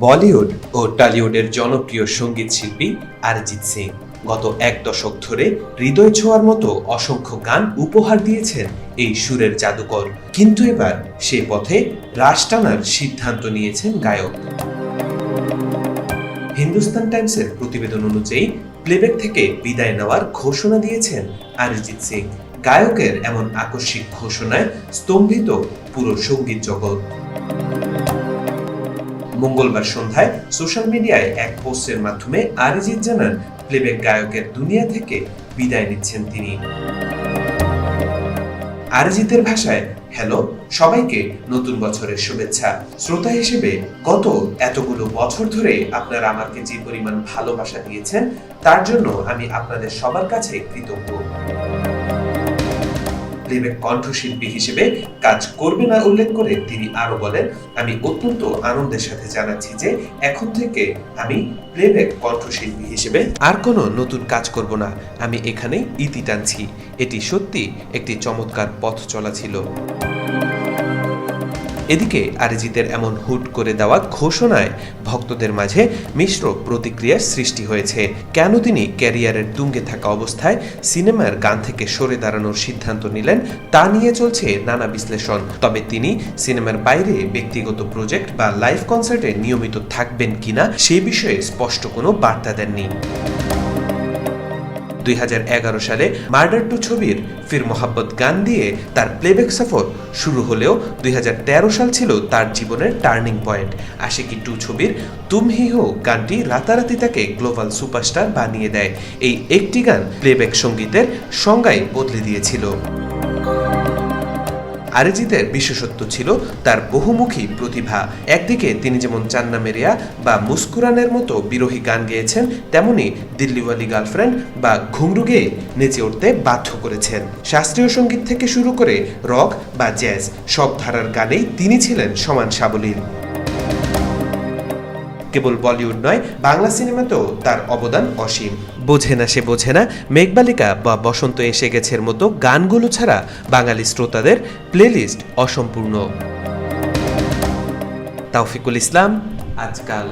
বলিউড ও টলিউডের জনপ্রিয় সঙ্গীত শিল্পী অরিজিৎ সিং গত এক দশক ধরে হৃদয় ছোঁয়ার মতো অসংখ্য গান উপহার দিয়েছেন এই সুরের জাদুকর। কিন্তু এবার সে পথে রাশ টানার সিদ্ধান্ত নিয়েছেন গায়ক। হিন্দুস্তান টাইমসের প্রতিবেদন অনুযায়ী প্লেব্যাক থেকে বিদায় নেওয়ার ঘোষণা দিয়েছেন অরিজিৎ সিং। গায়কের এমন আকস্মিক ঘোষণায় স্তম্ভিত পুরো সঙ্গীত জগৎ। মঙ্গলবার সন্ধ্যায় সোশ্যাল মিডিয়ায় এক পোস্টের মাধ্যমে অরিজিৎ জানান প্লেব্যাক গায়কের দুনিয়া থেকে বিদায় নিচ্ছেন তিনি। অরিজিতের ভাষায়, হ্যালো সবাইকে নতুন বছরের শুভেচ্ছা। শ্রোতা হিসেবে গত এতগুলো বছর ধরে আপনারা আমাকে যে পরিমাণ ভালোবাসা দিয়েছেন তার জন্য আমি আপনাদের সবার কাছে কৃতজ্ঞ। প্লেব্যাক কণ্ঠশিল্পী হিসেবে কাজ করবে না উল্লেখ করে তিনি আরো বলেন, আমি অত্যন্ত আনন্দের সাথে জানাচ্ছি যে এখন থেকে আমি প্লেব্যাক কণ্ঠশিল্পী হিসেবে আর কোনো নতুন কাজ করব না। আমি এখানেই ইতি টানছি। এটি সত্যি একটি চমৎকার পথ চলা ছিল। এদিকে অরিজিতের এমন হুট করে দেওয়া ঘোষণায় ভক্তদের মাঝে মিশ্র প্রতিক্রিয়ার সৃষ্টি হয়েছে। কেন তিনি ক্যারিয়ারের তুঙ্গে থাকা অবস্থায় সিনেমার গান থেকে সরে দাঁড়ানোর সিদ্ধান্ত নিলেন তা নিয়ে চলছে নানা বিশ্লেষণ। তবে তিনি সিনেমার বাইরে ব্যক্তিগত প্রজেক্ট বা লাইভ কনসার্টে নিয়মিত থাকবেন কিনা সে বিষয়ে স্পষ্ট কোনো বার্তা দেননি। 2011 সালে মার্ডার 2 ছবির ফির মোহাব্বত গান দিয়ে তার প্লেব্যাক সফর শুরু হলেও 2013 সাল ছিল তার জীবনের টার্নিং পয়েন্ট। আশিকি 2 ছবির তুম হি হো গানটি রাতারাতি তাকে গ্লোবাল সুপারস্টার বানিয়ে দেয়। এই একটি গান প্লেব্যাক সঙ্গীতের সংজ্ঞাই বদলে দিয়েছিল। অরিজিতের বিশেষত্ব ছিল তার বহুমুখী প্রতিভা। একদিকে তিনি যেমন চান্না মেরিয়া বা মুস্কুরানের মতো বিরোহী গান গেয়েছেন, তেমনি দিল্লিওয়ালি গার্লফ্রেন্ড বা ঘুংরু গেয়ে নেচে উঠতে বাধ্য করেছেন। শাস্ত্রীয় সঙ্গীত থেকে শুরু করে রক বা জ্যাজ সব ধারার গানেই তিনি ছিলেন সমান সাবলীল। কেবল বলিউড নয়, বাংলা সিনেমাতেও তার অবদান অসীম। বোঝে না সে বোঝে না, মেঘবালিকা বা বসন্ত এসে গেছের মতো গানগুলো ছাড়া বাঙালি শ্রোতাদের প্লেলিস্ট অসম্পূর্ণ। তাওফিকুল ইসলাম, আজকাল।